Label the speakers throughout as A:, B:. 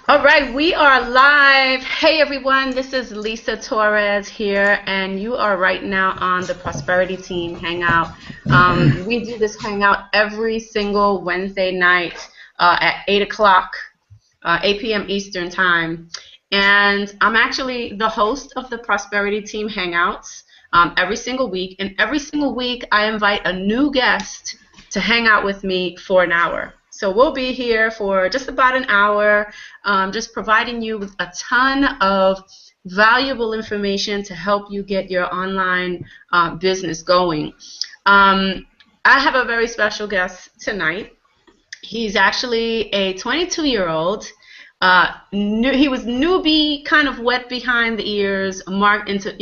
A: All right, we are live. Hey everyone, this is Lisa Torres here, and you are right now on the Prosperity Team Hangout. We do this hangout every single Wednesday night at 8 o'clock, 8 p.m. Eastern Time. And I'm actually the host of the Prosperity Team Hangouts every single week. And every single week, I invite a new guest to hang out with me for an hour. So we'll be here for just about an hour, just providing you with a ton of valuable information to help you get your online business going. I have a very special guest tonight. He's actually a 22-year-old. He was newbie, kind of wet behind the ears, marketer,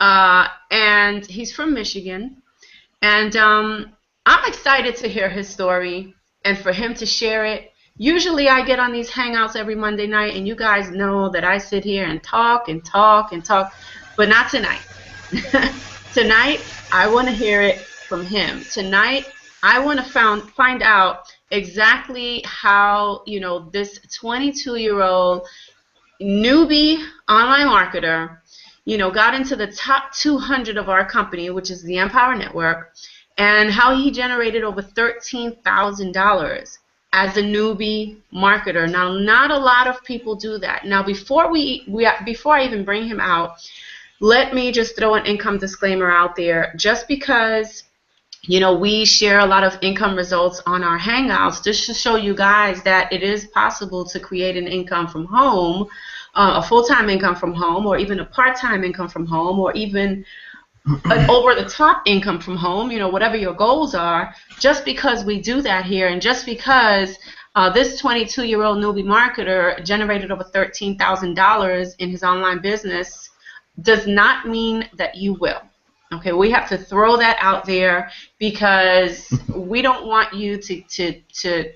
A: and he's from Michigan. And I'm excited to hear his story and for him to share it. Usually I get on these hangouts every Monday night, and you guys know that I sit here and talk and talk and talk, but not tonight. Tonight, I want to hear it from him. Tonight, I want to find out exactly how, this 22-year-old newbie online marketer, got into the top 200 of our company, which is the Empower Network, and how he generated over $13,000 as a newbie marketer. Now, not a lot of people do that. Now, before I even bring him out, let me just throw an income disclaimer out there. Just because we share a lot of income results on our Hangouts, just to show you guys that it is possible to create an income from home, a full-time income from home, or even a part-time income from home, or even an over-the-top income from home, whatever your goals are. Just because we do that here, and just because this 22-year-old newbie marketer generated over $13,000 in his online business, does not mean that you will. Okay, we have to throw that out there, because we don't want you to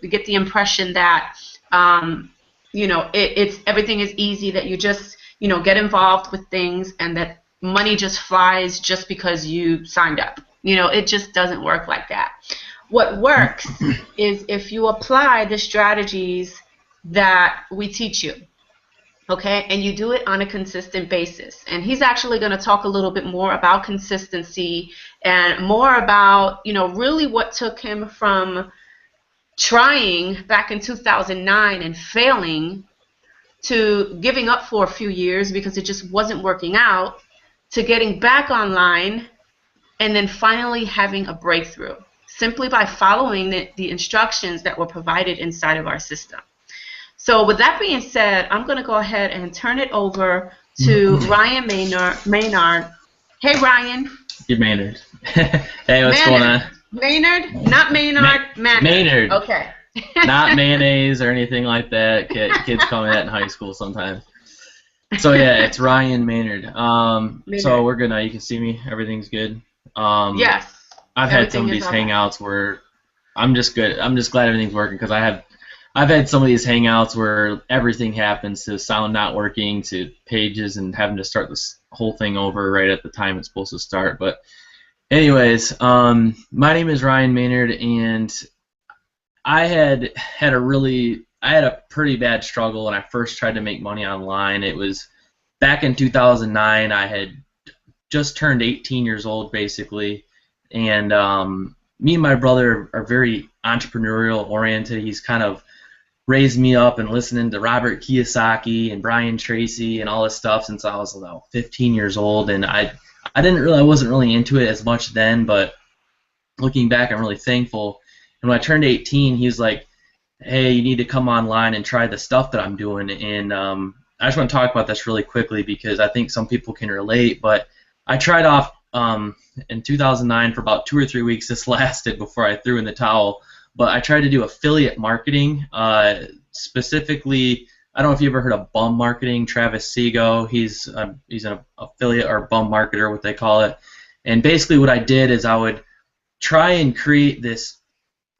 A: get the impression that it's everything is easy, that you just get involved with things and that money just flies just because you signed up. It just doesn't work like that. What works is if you apply the strategies that we teach you. Okay, and you do it on a consistent basis. And he's actually going to talk a little bit more about consistency and more about, really what took him from trying back in 2009 and failing to giving up for a few years because it just wasn't working out, to getting back online and then finally having a breakthrough simply by following the instructions that were provided inside of our system. So with that being said, I'm going to go ahead and turn it over to Ryan Maynard. Hey, Ryan.
B: You're Maynard. Hey, what's going on?
A: Maynard? Not Maynard.
B: Maynard.
A: Okay.
B: Not mayonnaise or anything like that. Kids call me that in high school sometimes. So yeah, it's Ryan Maynard.
A: Maynard.
B: So we're good now. You can see me. Everything's good.
A: Yes.
B: I've had some of these hangouts where I'm just good. I'm just glad everything's working, because I've had some of these hangouts where everything happens, to sound not working, to pages and having to start this whole thing over right at the time it's supposed to start. But anyways, my name is Ryan Maynard, and I had a pretty bad struggle when I first tried to make money online. It was back in 2009. I had just turned 18 years old, basically, and me and my brother are very entrepreneurial oriented. He's kind of raised me up and listening to Robert Kiyosaki and Brian Tracy and all this stuff since I was about 15 years old, and I wasn't really into it as much then, but looking back, I'm really thankful. And when I turned 18, he was like, hey, you need to come online and try the stuff that I'm doing. And I just want to talk about this really quickly, because I think some people can relate. But I tried off in 2009 for about 2 or 3 weeks. This lasted before I threw in the towel. But I tried to do affiliate marketing, specifically. I don't know if you ever heard of bum marketing. Travis Seago, he's an affiliate or bum marketer, what they call it. And basically what I did is I would try and create this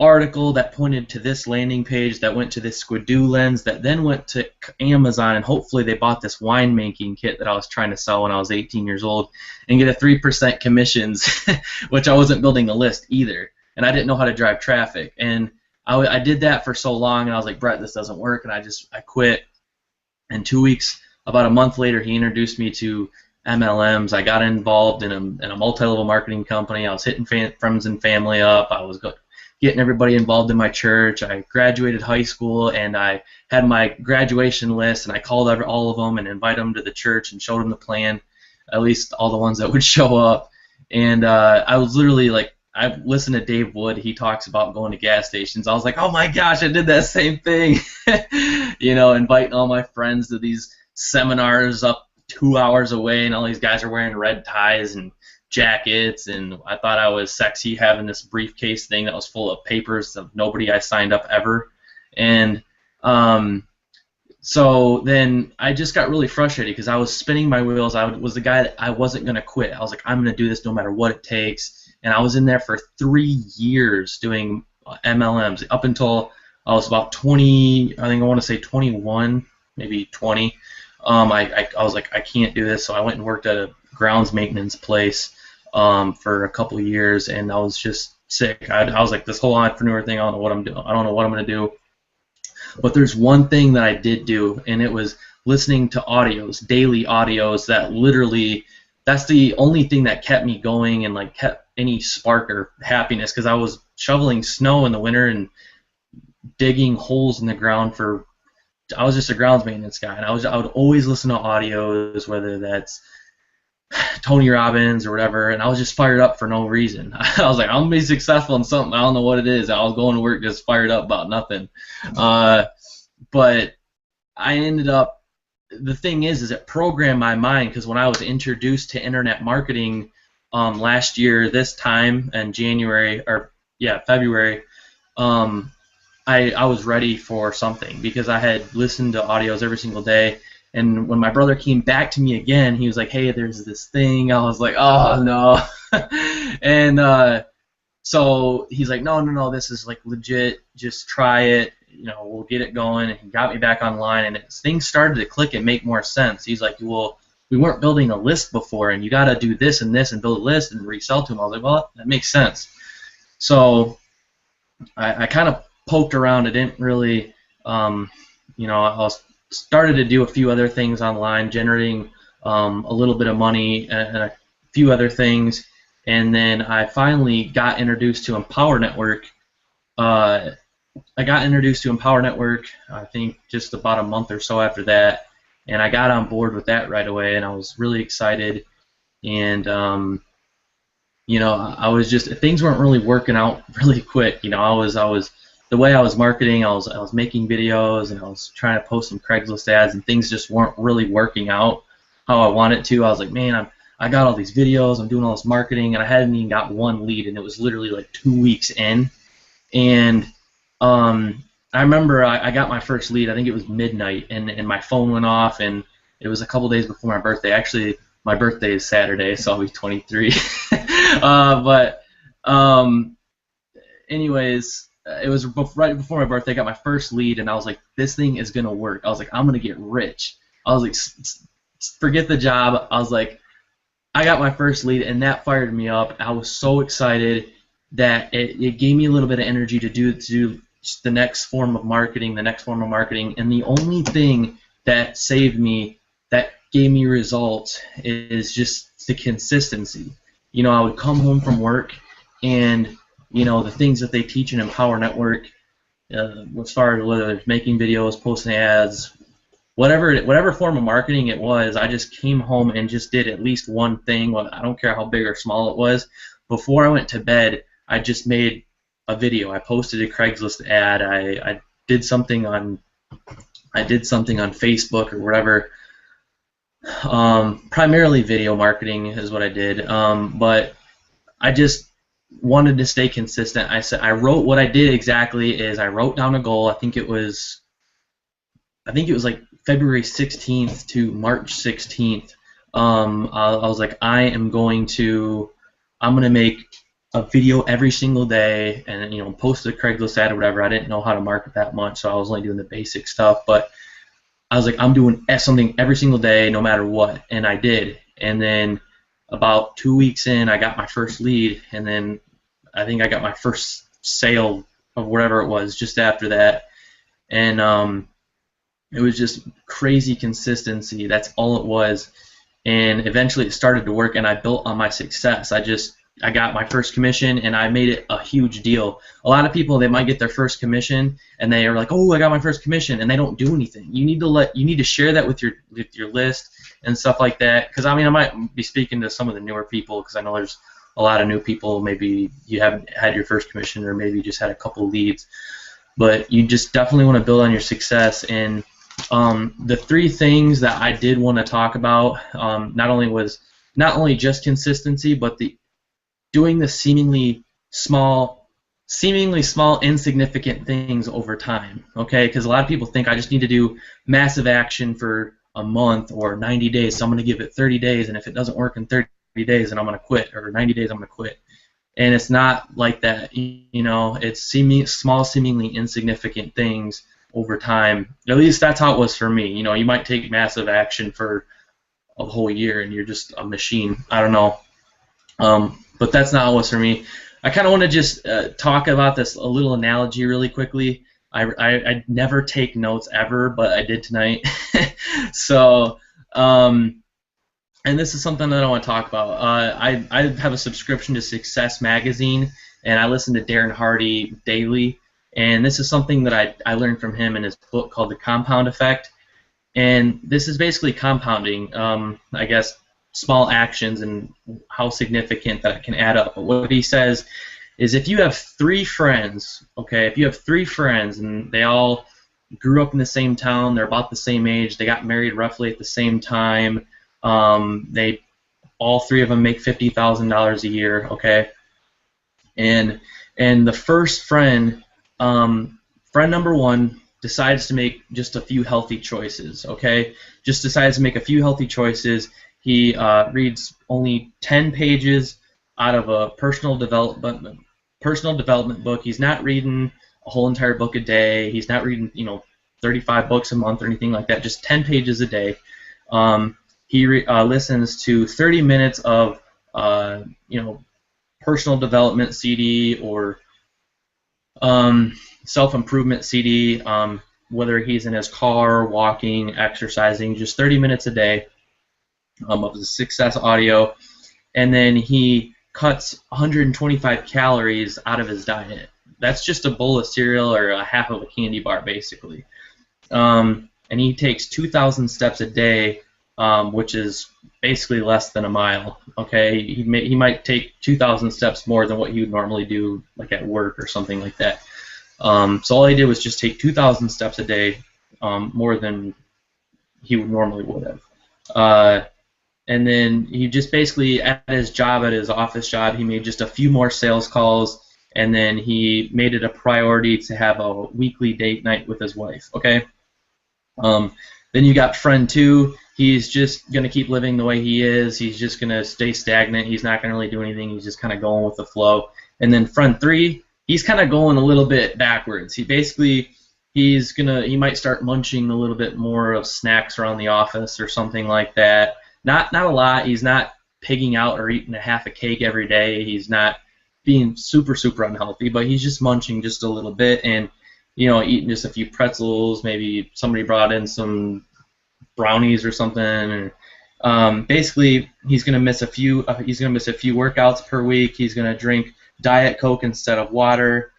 B: article that pointed to this landing page, that went to this Squidoo lens, that then went to Amazon, and hopefully they bought this winemaking kit that I was trying to sell when I was 18 years old, and get a 3% commissions, which I wasn't building the list either. and I didn't know how to drive traffic. And I did that for so long, and I was like, Brett, this doesn't work, and I quit. And 2 weeks, about a month later, he introduced me to MLMs. I got involved in a multi-level marketing company. I was hitting friends and family up. I was getting everybody involved in my church. I graduated high school, and I had my graduation list, and I called all of them and invited them to the church and showed them the plan, at least all the ones that would show up. And I was literally like, I listened to Dave Wood. He talks about going to gas stations. I was like, oh my gosh, I did that same thing. You know, inviting all my friends to these seminars up 2 hours away, and all these guys are wearing red ties and jackets, and I thought I was sexy having this briefcase thing that was full of papers of nobody I signed up ever. And so then I just got really frustrated because I was spinning my wheels. I was the guy that I wasn't going to quit. I was like, I'm going to do this no matter what it takes. And I was in there for 3 years doing MLMs up until I was about 20, I think I want to say 21, maybe 20. I was like, I can't do this, so I went and worked at a grounds maintenance place for a couple of years, and I was just sick. I was like, this whole entrepreneur thing, I don't know what I'm doing. I don't know what I'm going to do. But there's one thing that I did do, and it was listening to audios, daily audios that literally, that's the only thing that kept me going and like kept any spark or happiness, because I was shoveling snow in the winter and digging holes in the ground for, I was just a grounds maintenance guy, and I would always listen to audios, whether that's Tony Robbins or whatever, and I was just fired up for no reason. I was like, I'm going to be successful in something, I don't know what it is. I was going to work just fired up about nothing. But I ended up, the thing is it programmed my mind, because when I was introduced to internet marketing last year, this time in February, I was ready for something, because I had listened to audios every single day. And when my brother came back to me again, he was like, hey, there's this thing. I was like, oh, no. And so he's like, no, this is like legit. Just try it. You know, we'll get it going. And he got me back online, and things started to click and make more sense. He's like, well, we weren't building a list before, and you got to do this and this and build a list and resell to him. I was like, well, that makes sense. So I kind of poked around. I didn't really, I started to do a few other things online, generating a little bit of money and a few other things, and then I finally got introduced to Empower Network. I got introduced to Empower Network, I think, just about a month or so after that, and I got on board with that right away, and I was really excited. And I was just, things weren't really working out really quick. You know, I was the way I was marketing, I was making videos, and I was trying to post some Craigslist ads, and things just weren't really working out how I wanted to. I was like, man, I got all these videos, I'm doing all this marketing, and I hadn't even got one lead, and it was literally like 2 weeks in. And I remember I got my first lead, I think it was midnight, and my phone went off, and it was a couple days before my birthday. Actually, my birthday is Saturday, so I'll be 23. Anyways, it was right before my birthday. I got my first lead, and I was like, this thing is going to work. I was like, I'm going to get rich. I was like, forget the job. I was like, I got my first lead, and that fired me up. I was so excited that it gave me a little bit of energy to do the next form of marketing, and the only thing that saved me, that gave me results, is just the consistency. You know, I would come home from work, and the things that they teach in Empower Network, as far as whether it's making videos, posting ads, whatever form of marketing it was, I just came home and just did at least one thing. I don't care how big or small it was. Before I went to bed, I just made a video. I posted a Craigslist ad. I did something on Facebook or whatever. Primarily video marketing is what I did. But I just wanted to stay consistent. What I did exactly is I wrote down a goal. I think it was like February 16th to March 16th. I was like, I'm going to make a video every single day, and post a Craigslist ad or whatever. I didn't know how to market that much, so I was only doing the basic stuff. But I was like, I'm doing something every single day, no matter what, and I did. And then about 2 weeks in, I got my first lead, and then I think I got my first sale of whatever it was just after that, and it was just crazy consistency. That's all it was. And eventually it started to work, and I built on my success. I got my first commission, and I made it a huge deal. A lot of people, they might get their first commission, and they are like, "Oh, I got my first commission," and they don't do anything. You need to share that with your list and stuff like that. Because I mean, I might be speaking to some of the newer people, because I know there's a lot of new people. Maybe you haven't had your first commission, or maybe you just had a couple leads. But you just definitely want to build on your success. And the three things that I did want to talk about, not only just consistency, but doing the seemingly small, insignificant things over time. Okay, because a lot of people think I just need to do massive action for a month or 90 days, so I'm going to give it 30 days, and if it doesn't work in 30 days, then I'm going to quit, or 90 days, I'm going to quit. And it's not like that. You know, it's small, seemingly insignificant things over time. At least that's how it was for me. You know, you might take massive action for a whole year, and you're just a machine. I don't know. But that's not how it was for me. I kind of want to just talk about this, a little analogy really quickly. I never take notes ever, but I did tonight. So, and this is something that I want to talk about. I have a subscription to Success Magazine, and I listen to Darren Hardy daily. And this is something that I learned from him in his book called The Compound Effect. And this is basically compounding, I guess, small actions and how significant that can add up. But what he says is, if you have 3 friends, okay, if you have 3 friends and they all grew up in the same town, they're about the same age, they got married roughly at the same time, all 3 of them make $50,000 a year, okay, and the first friend, friend number 1, decides to make just a few healthy choices, okay, just decides to make a few healthy choices. He reads only 10 pages out of a personal development book. He's not reading a whole entire book a day. He's not reading 35 books a month or anything like that. Just 10 pages a day. He listens to 30 minutes of personal development CD or self-improvement CD. Whether he's in his car, walking, exercising, just 30 minutes a day. Of the success audio, and then he cuts 125 calories out of his diet. That's just a bowl of cereal or a half of a candy bar, basically. And he takes 2,000 steps a day, which is basically less than a mile. Okay, he might take 2,000 steps more than what he would normally do, like at work or something like that. So all he did was just take 2,000 steps a day, more than he normally would have. And then he just basically, at his office job, he made just a few more sales calls, and then he made it a priority to have a weekly date night with his wife, okay? Then you got friend 2. He's just going to keep living the way he is. He's just going to stay stagnant. He's not going to really do anything. He's just kind of going with the flow. And then friend 3, he's kind of going a little bit backwards. He might start munching a little bit more of snacks around the office or something like that. Not a lot. He's not pigging out or eating a half a cake every day. He's not being super, super unhealthy, but he's just munching just a little bit and, eating just a few pretzels. Maybe somebody brought in some brownies or something. And, basically, he's gonna miss a few workouts per week. He's gonna drink Diet Coke instead of water.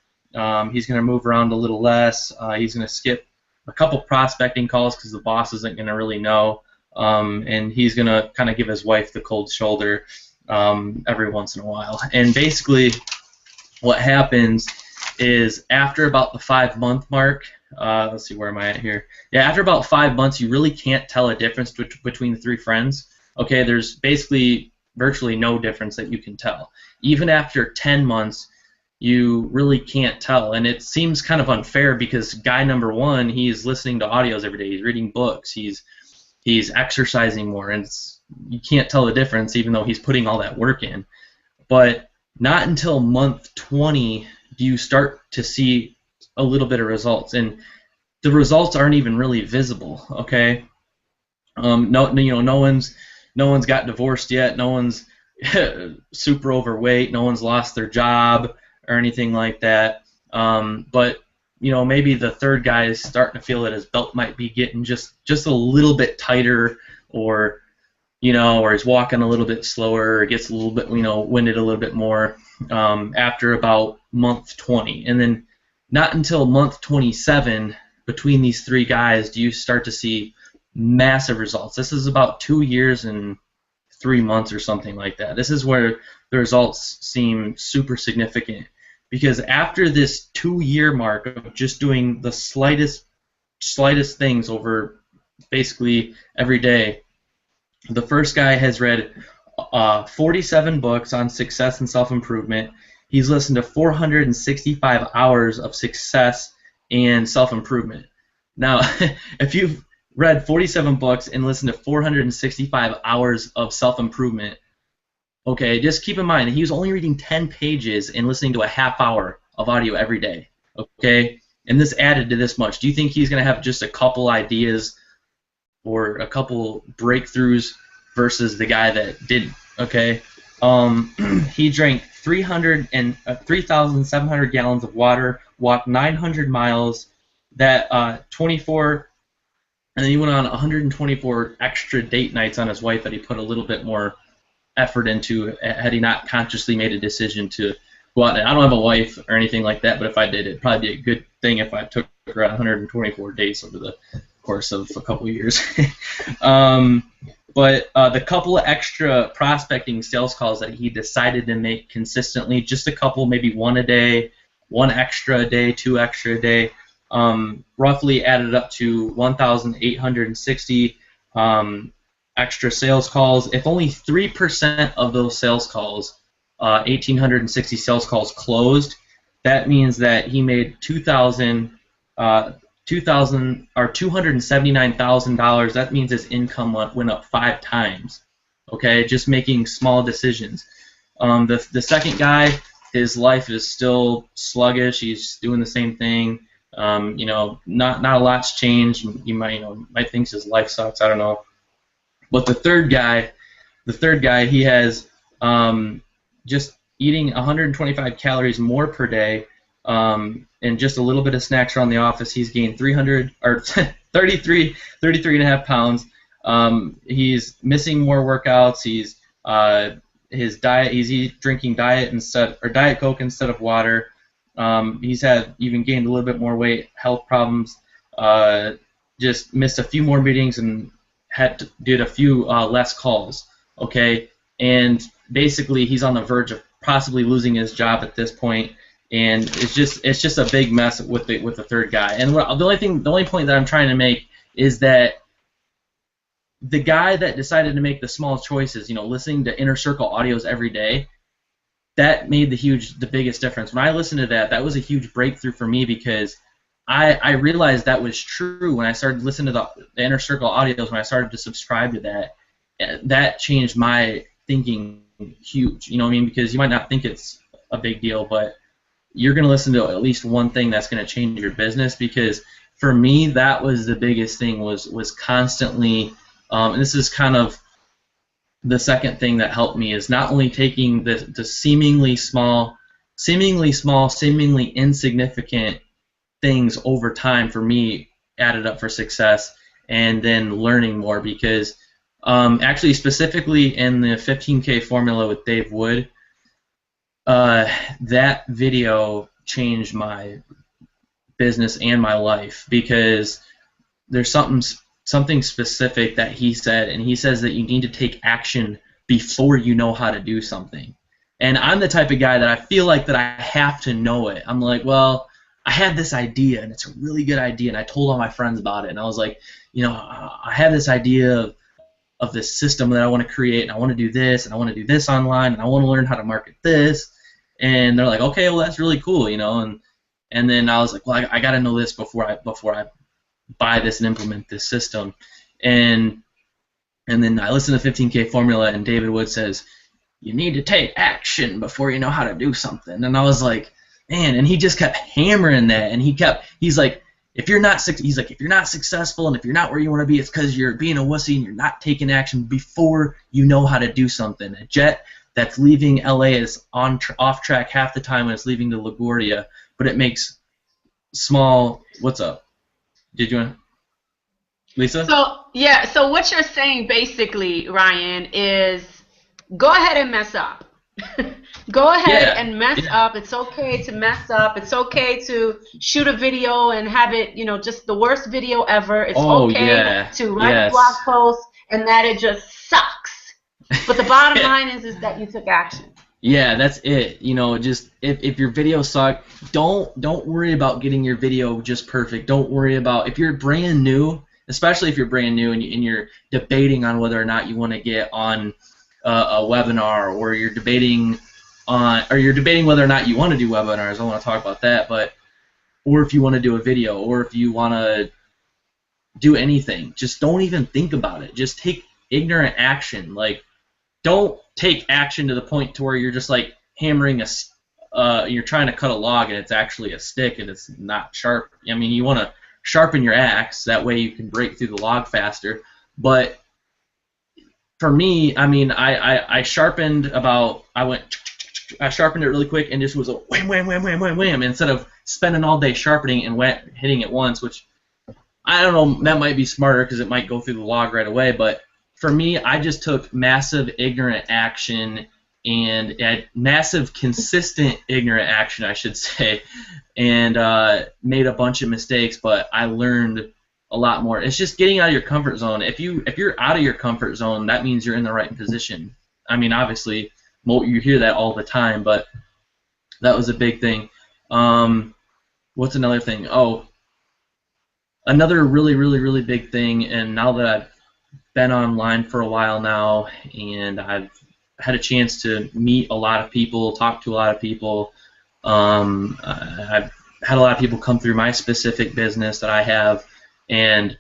B: He's gonna move around a little less. He's gonna skip a couple prospecting calls because the boss isn't gonna really know. And he's going to kind of give his wife the cold shoulder every once in a while. And basically what happens is after about the 5-month mark, let's see, where am I at here? Yeah, after about 5 months, you really can't tell a difference between the 3 friends. Okay, there's basically virtually no difference that you can tell. Even after 10 months, you really can't tell. And it seems kind of unfair because guy number 1, he's listening to audios every day. He's reading books. He's exercising more, and you can't tell the difference even though he's putting all that work in. But not until month 20 do you start to see a little bit of results, and the results aren't even really visible. Okay, no one's got divorced yet. No one's super overweight. No one's lost their job. or anything like that. But you know, maybe the third guy is starting to feel that his belt might be getting just a little bit tighter, or you know, or he's walking a little bit slower, or gets a little bit, you know, winded a little bit more after about month 20. And then not until month 27 between these three guys do you start to see massive results. This is about 2 years and 3 months or something like that. This is where the results seem super significant, because after this 2-year mark of just doing the slightest things over basically every day, the first guy has read 47 books on success and self-improvement. He's listened to 465 hours of success and self-improvement. Now, if you've read 47 books and listened to 465 hours of self-improvement, okay, just keep in mind that he was only reading 10 pages and listening to a half hour of audio every day, okay? And this added to this much. Do you think he's going to have just a couple ideas or a couple breakthroughs versus the guy that didn't, okay? He drank 3,700 gallons of water, walked 900 miles, that 24, and then he went on 124 extra date nights on his wife that he put a little bit more effort into had he not consciously made a decision to go out. And I don't have a wife or anything like that, but if I did, it'd probably be a good thing if I took her on 124 dates over the course of a couple of years. But the couple of extra prospecting sales calls that he decided to make consistently, just a couple, maybe one a day, one extra a day, 2 extra a day, roughly added up to 1,860 extra sales calls. If only 3% of those sales calls, 1,860 sales calls closed, that means that he made $279,000. That means his income went up 5 times. Okay, just making small decisions. The second guy, his life is still sluggish. He's doing the same thing. You know, not a lot's changed. You might think his life sucks. I don't know. But the third guy, he has just eating 125 calories more per day, and just a little bit of snacks around the office. He's gained 33 and a half pounds. He's missing more workouts. He's his diet. He's drinking Diet Coke instead of water. He's even gained a little bit more weight, health problems. Just missed a few more meetings and did a few less calls. Okay, and basically he's on the verge of possibly losing his job at this point, and it's just a big mess with the third guy. And the only point that I'm trying to make is that the guy that decided to make the small choices, listening to Inner Circle audios every day, that made the biggest difference. When I listened to that was a huge breakthrough for me, because I realized that was true when I started listening to the Inner Circle audios. When I started to subscribe to that changed my thinking huge. You know what I mean? Because you might not think it's a big deal, but you're going to listen to at least one thing that's going to change your business. Because for me, that was the biggest thing, was constantly, and this is kind of the second thing that helped me, is not only taking the seemingly small, seemingly insignificant things over time, for me, added up for success, and then learning more. Because actually, specifically in the 15K formula with Dave Wood, that video changed my business and my life, because there's something specific that he said, and he says that you need to take action before you know how to do something. And I'm the type of guy that I feel like that I have to know it. I'm like, well, I had this idea, and it's a really good idea, and I told all my friends about it, and I was like, I have this idea of this system that I want to create, and I want to do this, and I want to do this online, and I want to learn how to market this. And they're like, okay, well, that's really cool, and then I was like, well, I got to know this before I buy this and implement this system. And then I listened to 15K formula, and David Wood says, you need to take action before you know how to do something. And I was like, man, and he just kept hammering that, and he's like, if you're not successful, and if you're not where you want to be, it's because you're being a wussy and you're not taking action before you know how to do something. And Jet, that's leaving LA is off track half the time when it's leaving to LaGuardia, but it makes small. What's up? Did you want Lisa?
A: So yeah, so what you're saying basically, Ryan, is go ahead and mess up. Go ahead
B: Yeah.
A: and mess
B: Yeah.
A: up. It's okay to mess up. It's okay to shoot a video and have it, just the worst video ever. It's
B: Oh
A: okay
B: yeah.
A: to write a blog
B: Yes.
A: post and that it just sucks. But the bottom line is that you took action.
B: Yeah, that's it. Just if your video suck, don't worry about getting your video just perfect. Don't worry about if you're brand new, especially if you're brand new and you're debating on whether or not you want to get on a webinar, or you're debating whether or not you want to do webinars. I want to talk about that, or if you want to do a video, or if you want to do anything, just don't even think about it. Just take ignorant action. Like, don't take action to the point to where you're just like hammering you're trying to cut a log and it's actually a stick and it's not sharp. I mean, you want to sharpen your axe, that way you can break through the log faster. But for me, I mean, I sharpened it really quick and just was a wham, wham, wham, wham, wham, wham, instead of spending all day sharpening and hitting it once, which I don't know, that might be smarter because it might go through the log right away. But for me, I just took massive ignorant action and massive consistent ignorant action, I should say, and made a bunch of mistakes, but I learned a lot more. It's just getting out of your comfort zone. If you're out of your comfort zone, that means you're in the right position. I mean, obviously, you hear that all the time, but that was a big thing. What's another thing? Oh, another really, really, really big thing, and now that I've been online for a while now, and I've had a chance to meet a lot of people, talk to a lot of people, I've had a lot of people come through my specific business that I have, and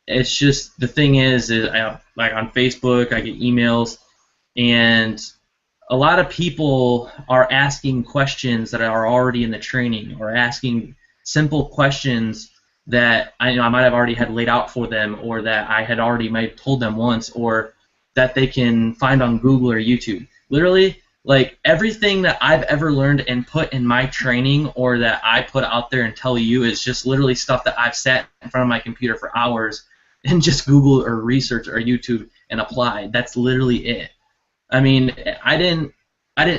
B: it's just, the thing is like on Facebook, I get emails, and a lot of people are asking questions that are already in the training, or asking simple questions that I might have already had laid out for them, or that I had already might have told them once, or that they can find on Google or YouTube. Literally, like, everything that I've ever learned and put in my training, or that I put out there and tell you, is just literally stuff that I've sat in front of my computer for hours and just Google or research or YouTube and applied. That's literally it. I mean, I didn't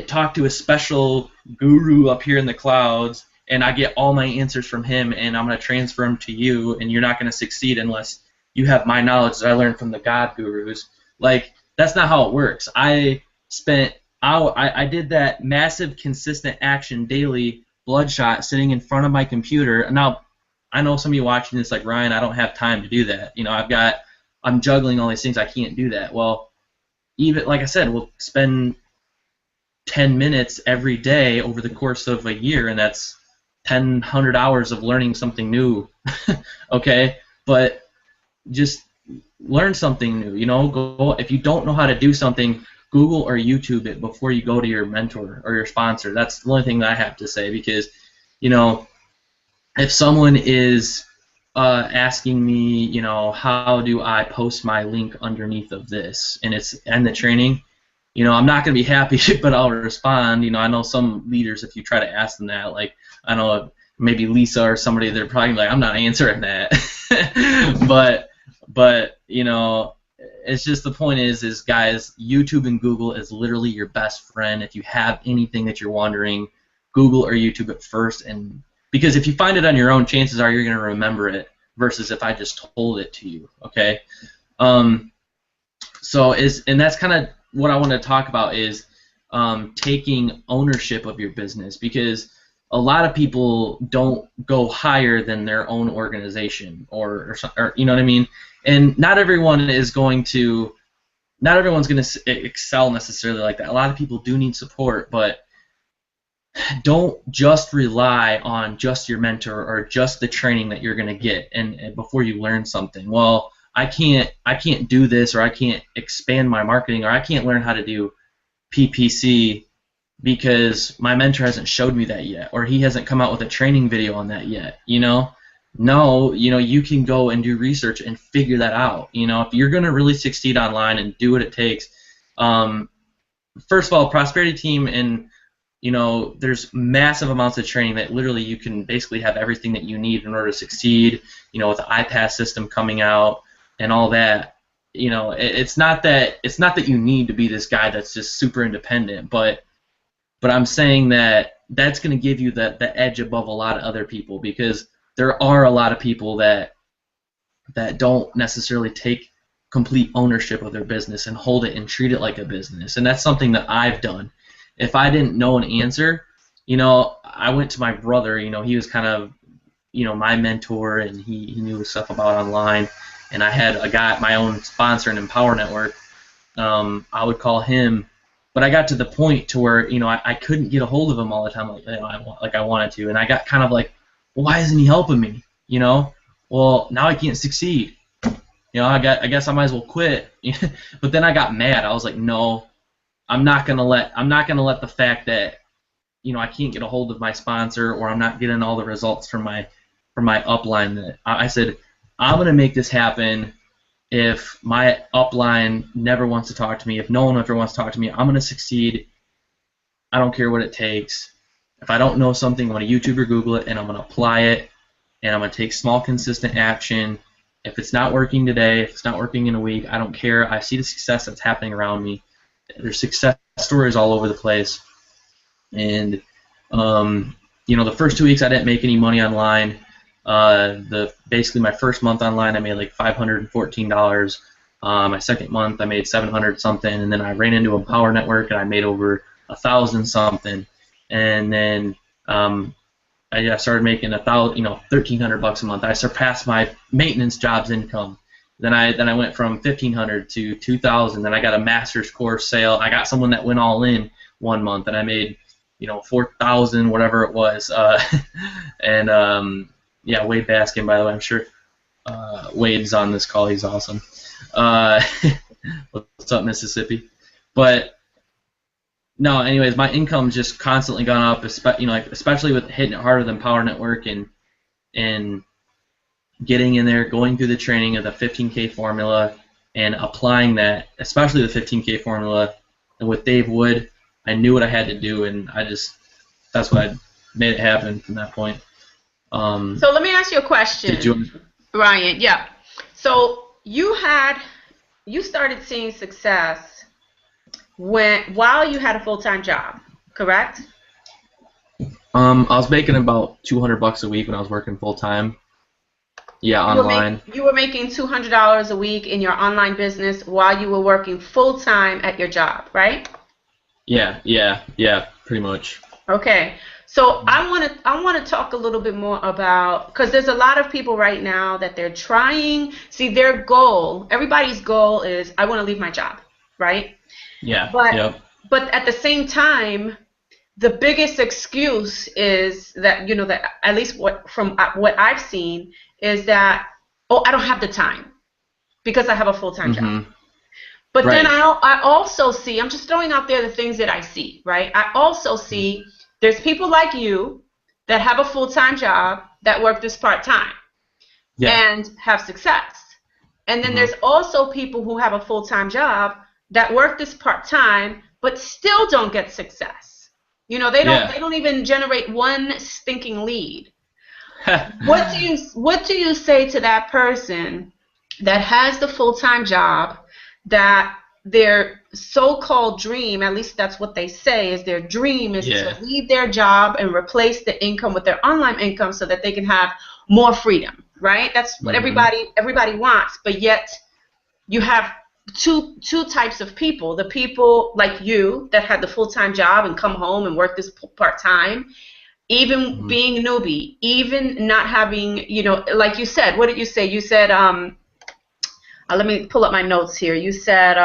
B: talk to a special guru up here in the clouds and I get all my answers from him and I'm going to transfer them to you, and you're not going to succeed unless you have my knowledge that I learned from the God gurus. Like, that's not how it works. I did that massive consistent action daily, bloodshot, sitting in front of my computer. Now, I know some of you watching this like, Ryan, I don't have time to do that. I'm juggling all these things. I can't do that. Well, even like I said, we'll spend 10 minutes every day over the course of a year, and that's 100 hours of learning something new. Okay? But just learn something new. Go, if you don't know how to do something, Google or YouTube it before you go to your mentor or your sponsor. That's the only thing that I have to say, because if someone is asking me, how do I post my link underneath of this, and it's in the training, I'm not going to be happy, but I'll respond. I know some leaders, if you try to ask them that, like, I know maybe Lisa or somebody, they're probably like, I'm not answering that. but it's just, the point is guys, YouTube and Google is literally your best friend. If you have anything that you're wondering, Google or YouTube it first, and because if you find it on your own, chances are you're going to remember it, versus if I just told it to you. Okay. And that's kind of what I want to talk about, is taking ownership of your business, because a lot of people don't go higher than their own organization, or you know what I mean. And not everyone's going to excel necessarily like that. A lot of people do need support, but don't just rely on just your mentor or just the training that you're going to get and before you learn something. Well, I can't do this, or I can't expand my marketing, or I can't learn how to do PPC because my mentor hasn't showed me that yet, or he hasn't come out with a training video on that yet. No, you can go and do research and figure that out. If you're going to really succeed online and do what it takes, first of all, Prosperity Team, and there's massive amounts of training that literally you can basically have everything that you need in order to succeed. With the iPass system coming out and all that. It's not that you need to be this guy that's just super independent, but I'm saying that that's going to give you the edge above a lot of other people, because there are a lot of people that don't necessarily take complete ownership of their business and hold it and treat it like a business. And that's something that I've done. If I didn't know an answer, I went to my brother. He was kind of, my mentor, and he knew stuff about online. And I had a guy, my own sponsor in Empower Network. I would call him, but I got to the point to where I couldn't get a hold of him all the time like I wanted to, and I got kind of like, well, why isn't he helping me? Well, now I can't succeed. I guess I might as well quit. But then I got mad. I was like, no, I'm not gonna let the fact that I can't get a hold of my sponsor, or I'm not getting all the results from my upline. That I said, I'm gonna make this happen. If my upline never wants to talk to me, if no one ever wants to talk to me, I'm gonna succeed. I don't care what it takes. If I don't know something, I'm gonna YouTube or Google it, and I'm gonna apply it, and I'm gonna take small, consistent action. If it's not working today, if it's not working in a week, I don't care. I see the success that's happening around me. There's success stories all over the place, and the first 2 weeks I didn't make any money online. Basically my first month online I made like $514. My second month I made $700 something, and then I ran into Empower Network and I made over $1,000 something, and then I started making $1,300 a month. I surpassed my maintenance job's income. Then I went from $1,500 to $2,000. Then I got a master's course sale. I got someone that went all in 1 month, and I made $4,000, whatever it was. And yeah, Wade Baskin, by the way, I'm sure Wade's on this call. He's awesome. What's up, Mississippi? But no, anyways, my income's just constantly gone up, especially with hitting it harder than Power Network and getting in there, going through the training of the 15K formula and applying that, especially the 15K formula. And with Dave Wood, I knew what I had to do, and that's what I made it happen from that point.
A: So let me ask you a question, Ryan. Yeah. So you started seeing success while you had a full-time job, correct? I
B: was making about $200 a week when I was working full-time. Yeah, online.
A: You were making $200 a week in your online business while you were working full-time at your job, right?
B: Yeah, pretty much.
A: Okay. So I want to talk a little bit more about, because there's a lot of people right now that they're trying. See, their goal, everybody's goal is, I want to leave my job, right?
B: Yeah.
A: But at the same time, the biggest excuse is that that at least from what I've seen is that, oh, I don't have the time because I have a full-time job. But
B: right.
A: Then I also see, I'm just throwing out there the things that I see, right? I also see there's people like you that have a full-time job that work this part-time and have success. And then there's also people who have a full-time job that work this part-time but still don't get success. They don't even generate one stinking lead. What do you say to that person that has the full-time job, that their so-called dream, at least that's what they say, is their dream is to leave their job and replace the income with their online income so that they can have more freedom, right? That's what everybody wants, but yet you have two types of people. The people like you that had the full-time job and come home and work this part-time, even being a newbie, even not having, like you said, what did you say? You said, let me pull up my notes here. You said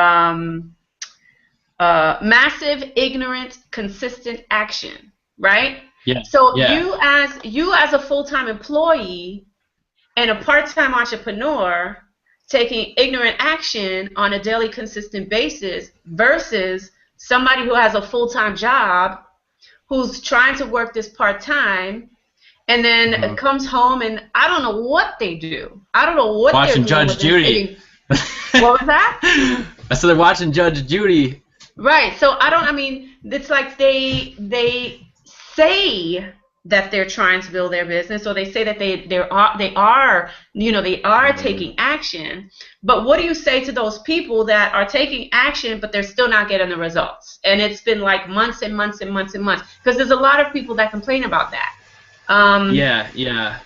A: massive, ignorant, consistent action, right?
B: Yeah.
A: So you as a full-time employee and a part-time entrepreneur taking ignorant action on a daily, consistent basis versus somebody who has a full-time job who's trying to work this part-time and then comes home and I don't know what they do. I don't know what
B: watching
A: they're doing.
B: Judge Judy.
A: What was that?
B: I said they're watching Judge Judy.
A: Right. So I mean, it's like they say that they're trying to build their business, or they say that they are they are
B: Mhm.
A: taking action. But what do you say to those people that are taking action but they're still not getting the results? And it's been like months and months and months and months, because there's a lot of people that complain about that.
B: Yeah, yeah.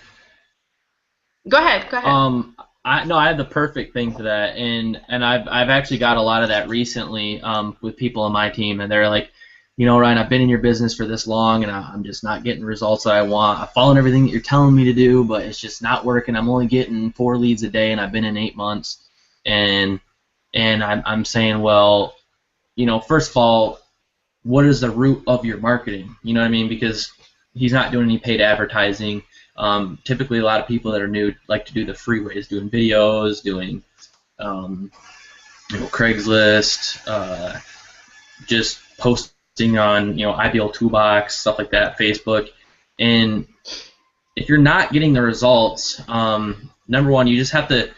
A: Go ahead, go ahead.
B: Um, I have the perfect thing for that, and I've actually got a lot of that recently with people on my team, and they're like, Ryan, I've been in your business for this long, and I'm just not getting the results that I want. I'm following everything that you're telling me to do, but it's just not working. I'm only getting 4 leads a day, and I've been in 8 months, and I'm saying, well, first of all, what is the root of your marketing? You know what I mean? Because he's not doing any paid advertising. Typically, a lot of people that are new like to do the free ways, doing videos, doing Craigslist, just posting on IBL Toolbox, stuff like that, Facebook. And if you're not getting the results, number one, you just have to.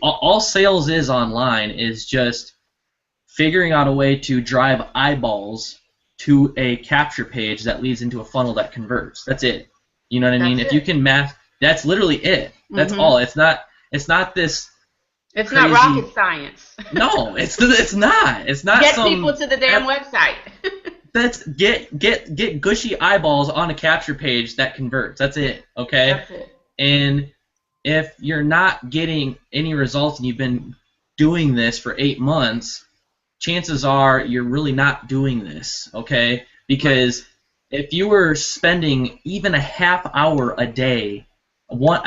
B: All sales is online is just figuring out a way to drive eyeballs to a capture page that leads into a funnel that converts. That's it. You know what I mean?
A: That's
B: If
A: it.
B: you can that's literally it. That's
A: Hmm.
B: all. It's not this
A: It's not
B: crazy.
A: rocket science.
B: No, it's not. It's not
A: Get people
B: some.
A: to the damn website.
B: That's get gushy eyeballs on a capture page that converts. That's it. Okay.
A: That's it.
B: And if you're not getting any results and you've been doing this for 8 months, chances are you're really not doing this, okay? Because if you were spending even a half hour a day,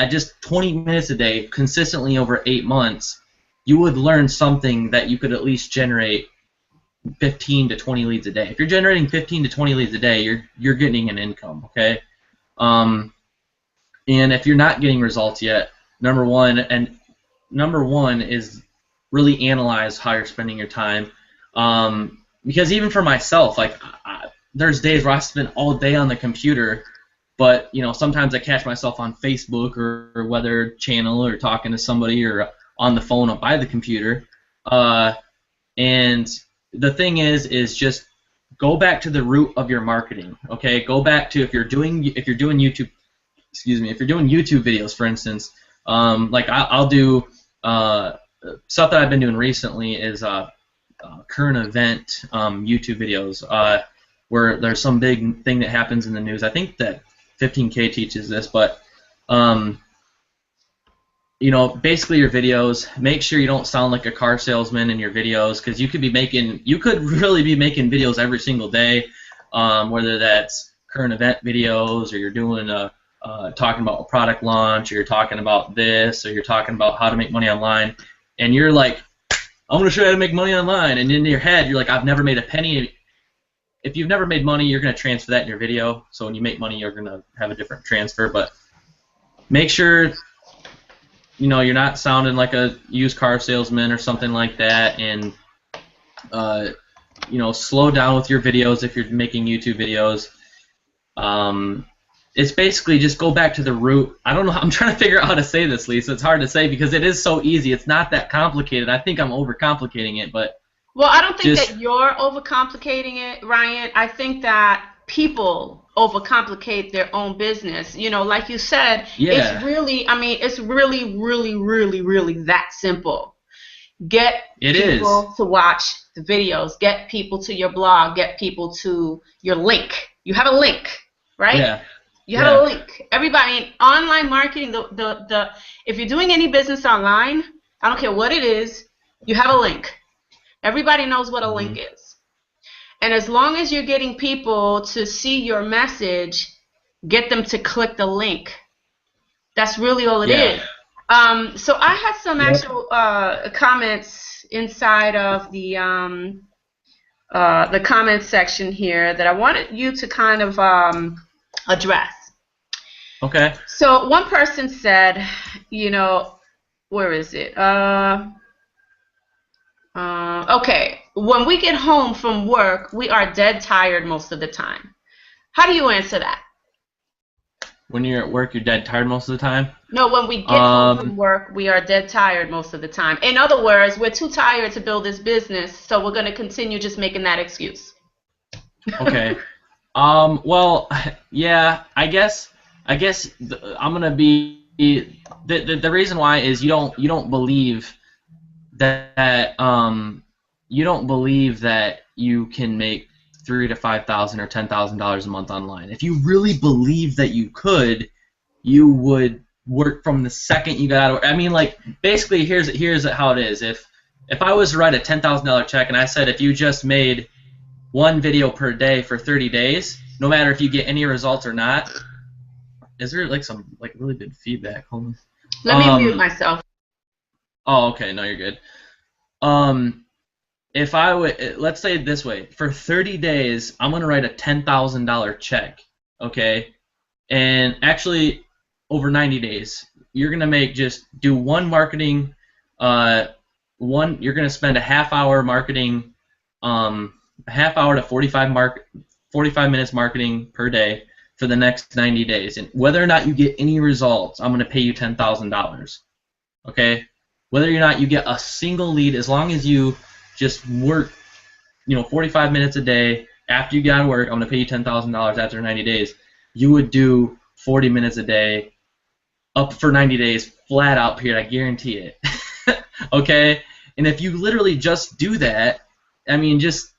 B: just 20 minutes a day, consistently over 8 months, you would learn something that you could at least generate 15 to 20 leads a day. If you're generating 15 to 20 leads a day, you're getting an income, okay? Um, and if you're not getting results yet, number one is really analyze how you're spending your time. Because even for myself, like there's days where I spend all day on the computer, but sometimes I catch myself on Facebook or Weather Channel or talking to somebody or on the phone by the computer. And the thing is just go back to the root of your marketing. Okay, go back to if you're doing YouTube. Excuse me, if you're doing YouTube videos, for instance, like I'll do stuff that I've been doing recently is current event YouTube videos where there's some big thing that happens in the news. I think that 15K teaches this, but basically your videos, make sure you don't sound like a car salesman in your videos, because you could really be making videos every single day, whether that's current event videos or you're doing talking about a product launch, or you're talking about this, or you're talking about how to make money online, and you're like, I'm going to show you how to make money online, and in your head you're like, I've never made a penny. If you've never made money, you're going to transfer that in your video, so when you make money you're going to have a different transfer, but make sure you're not sounding like a used car salesman or something like that, and slow down with your videos if you're making YouTube videos. It's basically just go back to the root. I don't know. I'm trying to figure out how to say this, Lisa. It's hard to say because it is so easy. It's not that complicated. I think I'm overcomplicating it, but
A: Well, I don't think that you're overcomplicating it, Ryan. I think that people overcomplicate their own business. Like you said,
B: yeah,
A: it's really, it's really, really, really, really that simple. Get people to watch the videos. Get people to your blog. Get people to your link. You have a link, right?
B: Yeah.
A: You have a link. Everybody in online marketing, if you're doing any business online, I don't care what it is, you have a link. Everybody knows what a link is. And as long as you're getting people to see your message, get them to click the link. That's really all it is. So I had some actual comments inside of the comment section here that I wanted you to kind of address.
B: Okay.
A: So one person said, where is it? Okay. When we get home from work, we are dead tired most of the time. How do you answer that?
B: When you're at work, you're dead tired most of the time?
A: No, when we get home from work, we are dead tired most of the time. In other words, we're too tired to build this business, so we're going to continue just making that excuse.
B: Okay. Well, yeah, I guess I'm gonna be the reason why is you don't believe that you don't believe that you can make $3,000 to $5,000 or $10,000 a month online. If you really believe that you could, you would work from the second you got out of work. I mean, like, basically, here's how it is. If I was to write a $10,000 check and I said if you just made one video per day for 30 days, no matter if you get any results or not. Is there like some like really good feedback? Hold on.
A: Let me mute myself.
B: Oh, okay. No, you're good. If I would, let's say it this way, for 30 days, I'm gonna write a $10,000 check, okay? And actually, over 90 days, you're gonna just do one marketing, you're gonna spend a half hour marketing, a half hour to 45 minutes marketing per day for the next 90 days. And whether or not you get any results, I'm gonna pay you $10,000, okay? Whether or not you get a single lead, as long as you just work, 45 minutes a day after you get out of work, I'm going to pay you $10,000 after 90 days. You would do 40 minutes a day up for 90 days, flat out period. I guarantee it. Okay? And if you literally just do that, I mean, just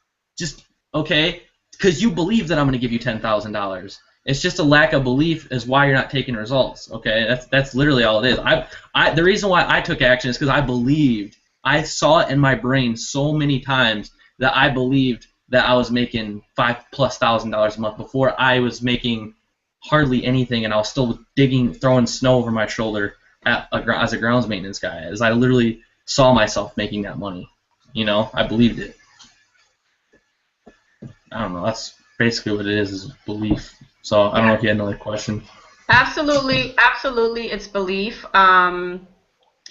B: okay, because you believe that I'm going to give you $10,000. It's just a lack of belief is why you're not taking results. Okay? That's literally all it is. The reason why I took action is because I believed. I saw it in my brain so many times that I believed that I was making $5,000+ a month before I was making hardly anything, and I was still throwing snow over my shoulder as a grounds maintenance guy. As I literally saw myself making that money, I believed it. I don't know. That's basically what it is belief. So I don't know if you had another question.
A: Absolutely, it's belief.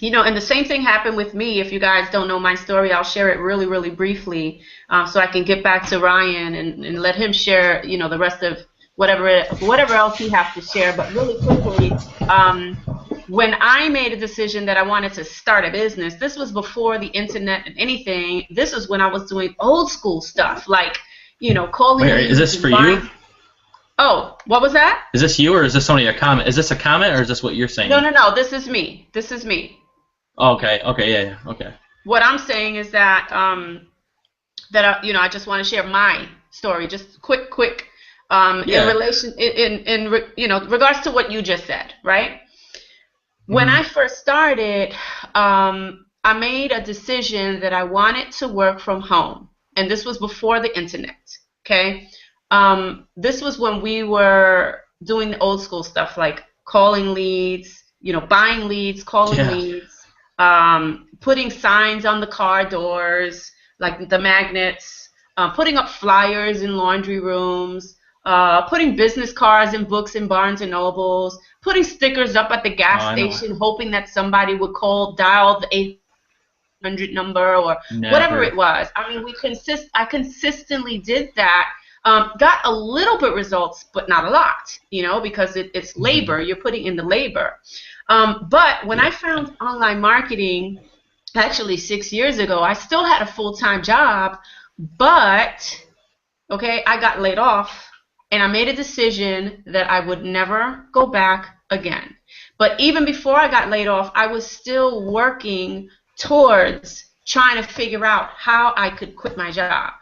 A: And the same thing happened with me. If you guys don't know my story, I'll share it really, really briefly so I can get back to Ryan and let him share, the rest of whatever else he has to share. But really quickly, when I made a decision that I wanted to start a business, this was before the internet and anything. This is when I was doing old school stuff, like, calling.
B: Wait, is this for you?
A: Oh, what was that?
B: Is this you or is this only a comment? Is this a comment or is this what you're saying?
A: No. This is me.
B: Okay, yeah, okay.
A: What I'm saying is that I just want to share my story, just quick, in relation, in regards to what you just said, right? Mm-hmm. When I first started, I made a decision that I wanted to work from home, and this was before the internet. Okay, this was when we were doing the old school stuff like calling leads, buying leads, calling leads. Putting signs on the car doors, like the magnets, putting up flyers in laundry rooms, putting business cards and books in Barnes and Nobles, putting stickers up at the gas station, hoping that somebody would dial the 800 number or whatever it was. I mean, I consistently did that. Got a little bit results, but not a lot, because it's labor. You're putting in the labor. But when I found online marketing, actually 6 years ago, I still had a full-time job, but, I got laid off, and I made a decision that I would never go back again. But even before I got laid off, I was still working towards trying to figure out how I could quit my job.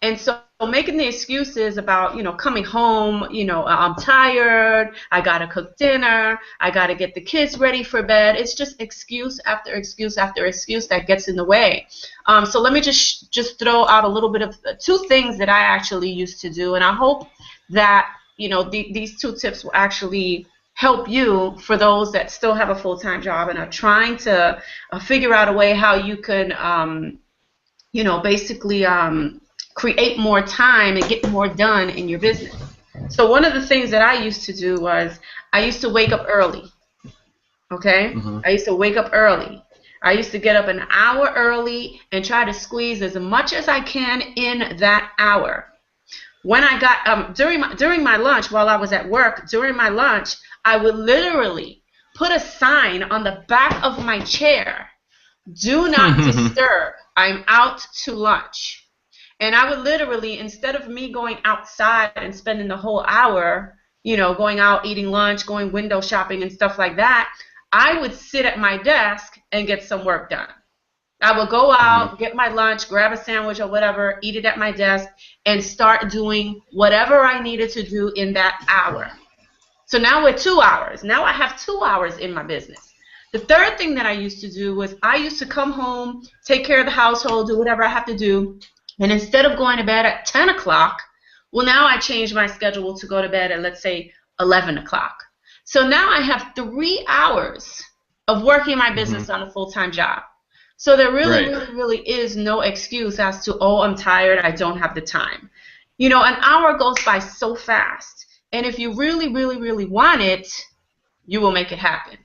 A: And so making the excuses about, coming home, I'm tired, I got to cook dinner, I got to get the kids ready for bed. It's just excuse after excuse after excuse that gets in the way. So let me just throw out a little bit of two things that I actually used to do. And I hope that, these two tips will actually help you for those that still have a full-time job and are trying to figure out a way how you can, basically create more time and get more done in your business. So one of the things that I used to do was I used to wake up early. Okay? Mm-hmm. I used to wake up early. I used to get up an hour early and try to squeeze as much as I can in that hour. When I got during my lunch while I was at work, during my lunch, I would literally put a sign on the back of my chair, "Do not disturb. I'm out to lunch." And I would literally, instead of me going outside and spending the whole hour, going out, eating lunch, going window shopping and stuff like that, I would sit at my desk and get some work done. I would go out, get my lunch, grab a sandwich or whatever, eat it at my desk, and start doing whatever I needed to do in that hour. So now we're 2 hours. Now I have 2 hours in my business. The third thing that I used to do was I used to come home, take care of the household, do whatever I have to do, and instead of going to bed at 10 o'clock, well, now I changed my schedule to go to bed at, let's say, 11 o'clock. So now I have 3 hours of working my business on a full-time job. So there really is no excuse as to, oh, I'm tired, I don't have the time. An hour goes by so fast. And if you really, really, really want it, you will make it happen.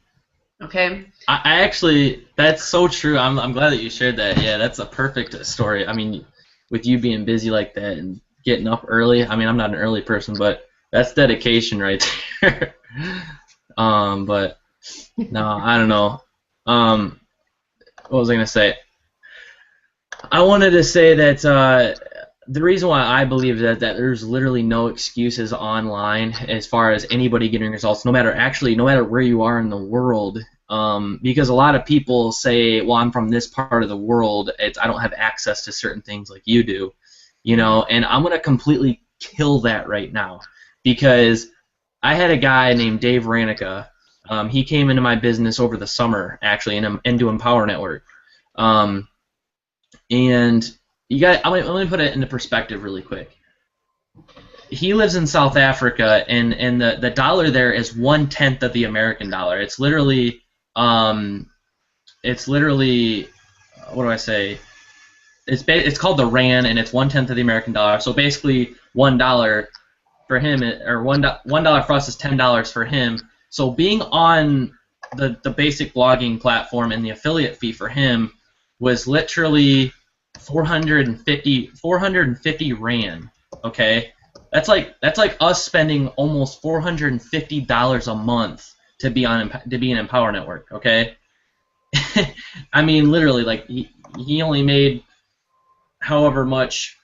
A: Okay?
B: I actually, that's so true. I'm glad that you shared that. Yeah, that's a perfect story. I mean, with you being busy like that and getting up early, I mean, I'm not an early person, but that's dedication right there. But no, I don't know. What was I going to say? I wanted to say that the reason why I believe that there's literally no excuses online as far as anybody getting results, no matter where you are in the world, because a lot of people say, well, I'm from this part of the world, I don't have access to certain things like you do, and I'm going to completely kill that right now, because I had a guy named Dave Ranica. He came into my business over the summer, actually, into Empower Network. And let me put it into perspective really quick. He lives in South Africa, and the dollar there is 1/10 of the American dollar. It's literally, what do I say? It's called the rand, and it's 1/10 of the American dollar. So basically, $1 for him, or $1 for us is $10 for him. So being on the basic blogging platform and the affiliate fee for him was literally 450 rand. Okay, that's like us spending almost $450 a month to be in Empower Network. Okay, I mean literally, like he only made however much.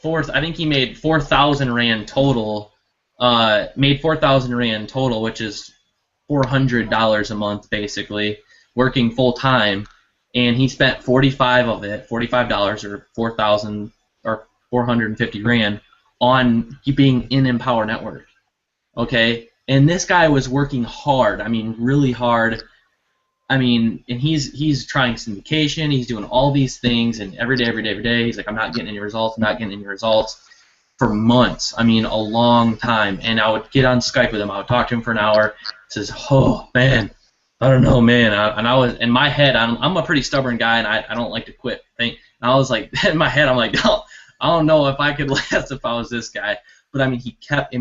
B: I think he made 4,000 rand total. Made 4,000 rand total, which is $400 a month basically, working full time. And he spent $45 or 4,000 or 450 rand on being in Empower Network. Okay, and this guy was working hard. I mean, really hard. I mean, and he's trying syndication. He's doing all these things, and every day. He's like, I'm not getting any results. For months. I mean, a long time. And I would get on Skype with him. I would talk to him for an hour. He says, oh man, I don't know, man. And I was in my head. I'm a pretty stubborn guy, and I don't like to quit. And I was like, in my head, I'm like, oh, I don't know if I could last if I was this guy. But I mean,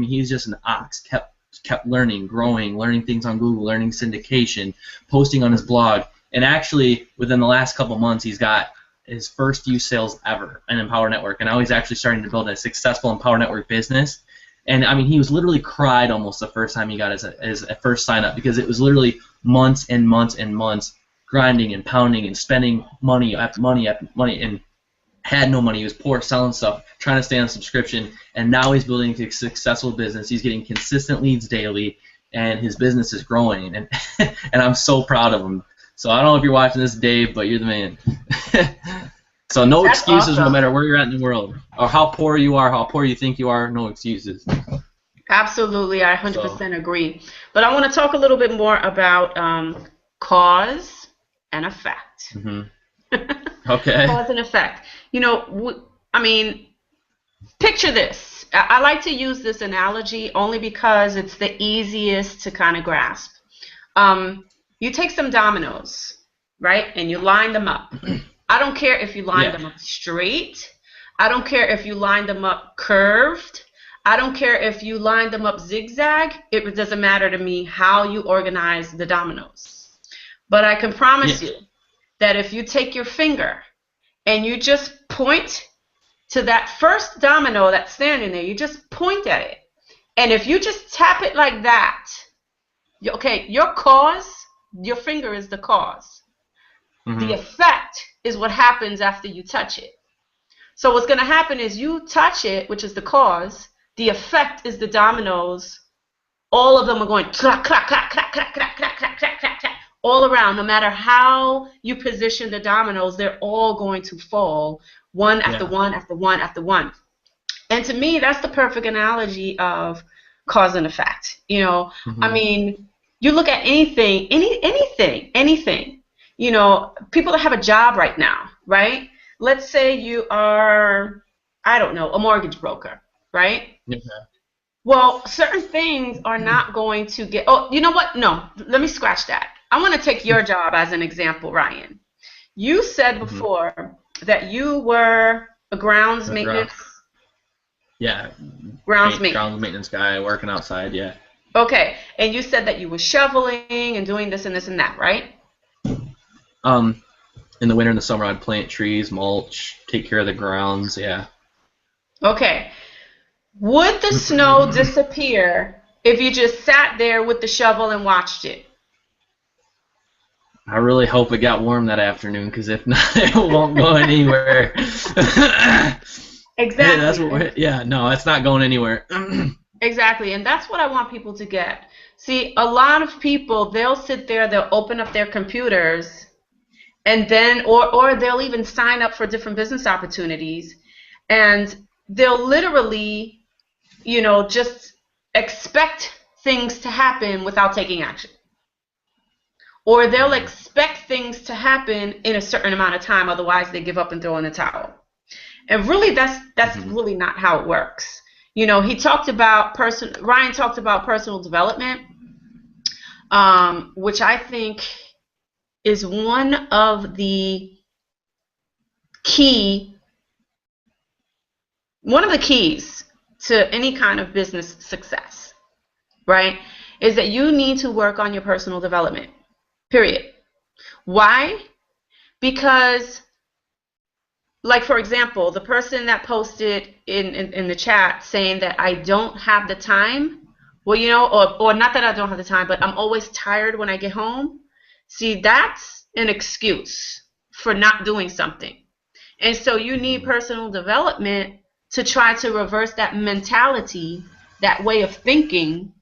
B: he's just an ox. Kept learning, growing, learning things on Google, learning syndication, posting on his blog. And actually, within the last couple months, he's got his first few sales ever in Empower Network, and now he's actually starting to build a successful Empower Network business. And I mean, he was literally cried almost the first time he got his first sign up, because it was literally months and months and months grinding and pounding and spending money after money, and had no money. He was poor, selling stuff, trying to stay on subscription, and now he's building a successful business. He's getting consistent leads daily, and his business is growing, and and I'm so proud of him. So I don't know if you're watching this, Dave, but you're the man. So no
A: That's
B: excuses,
A: awesome.
B: no matter where you're at in the world, or how poor you are, how poor you think you are, no excuses.
A: Absolutely, I 100% agree. But I want to talk a little bit more about cause and effect.
B: Okay.
A: Cause and effect. I mean, picture this. I like to use this analogy only because it's the easiest to kind of grasp. You take some dominoes, right, and you line them up. I don't care if you line them up straight. I don't care if you line them up curved. I don't care if you line them up zigzag. It doesn't matter to me how you organize the dominoes. But I can promise you that if you take your finger and you just point to that first domino that's standing there, you just point at it. And if you just tap it like that, Okay, your cause, your finger is the cause. The
B: Mm-hmm.
A: effect is what happens after you touch it. So what's going to happen is you touch it, which is the cause. The effect is the dominoes. All of them are going clack, clack, clack, clack, clack, clack, clack, clack, clack, clack, clack, all around. No matter how you position the dominoes, they're all going to fall one after
B: Yeah.
A: one after one after one. And to me, that's the perfect analogy of cause and effect. I
B: Mm-hmm.
A: mean, you look at anything. People that have a job right now, right? Let's say you are, I don't know, a mortgage broker, right?
B: Yeah.
A: Well, certain things are not going to get. Oh, you know what? No, let me scratch that. I want to take your job as an example, Ryan. You said
B: Mm-hmm.
A: before that you were a grounds
B: The ground.
A: maintenance
B: Yeah.
A: grounds maintenance.
B: Ground maintenance guy working outside. Yeah.
A: Okay, and you said that you were shoveling and doing this and this and that, right?
B: Um, in the winter and the summer, I'd plant trees, mulch, take care of the grounds. Yeah.
A: Okay. Would the snow disappear if you just sat there with the shovel and watched it?
B: I really hope it got warm that afternoon, because if not, it won't go anywhere. Hey, that's
A: Exactly.
B: what. Yeah, no, it's not going anywhere.
A: Exactly, and that's what I want people to get. See, a lot of people, they'll sit there, they'll open up their computers, and then, or they'll even sign up for different business opportunities, and they'll literally, just expect things to happen without taking action. Or they'll expect things to happen in a certain amount of time, otherwise they give up and throw in the towel. And really, that's
B: Mhm.
A: really not how it works. He talked about Ryan talked about personal development, which I think is key, one of the keys to any kind of business success, right? Is that you need to work on your personal development. Period. Why? Because, like, for example, the person that posted in the chat saying that I don't have the time, well, or not that I don't have the time, but I'm always tired when I get home. See, that's an excuse for not doing something. And so you need
B: Mhm.
A: personal development to try to reverse that mentality, that way of thinking,